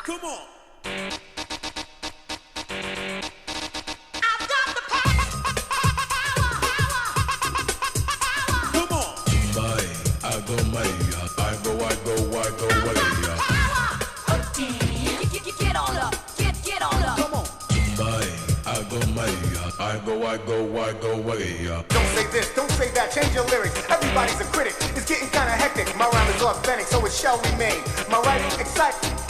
Come on. I go way. Don't say this, don't say that, change your lyrics. Everybody's a critic, it's getting kinda hectic. My rhyme is authentic, so it shall remain. My writing excites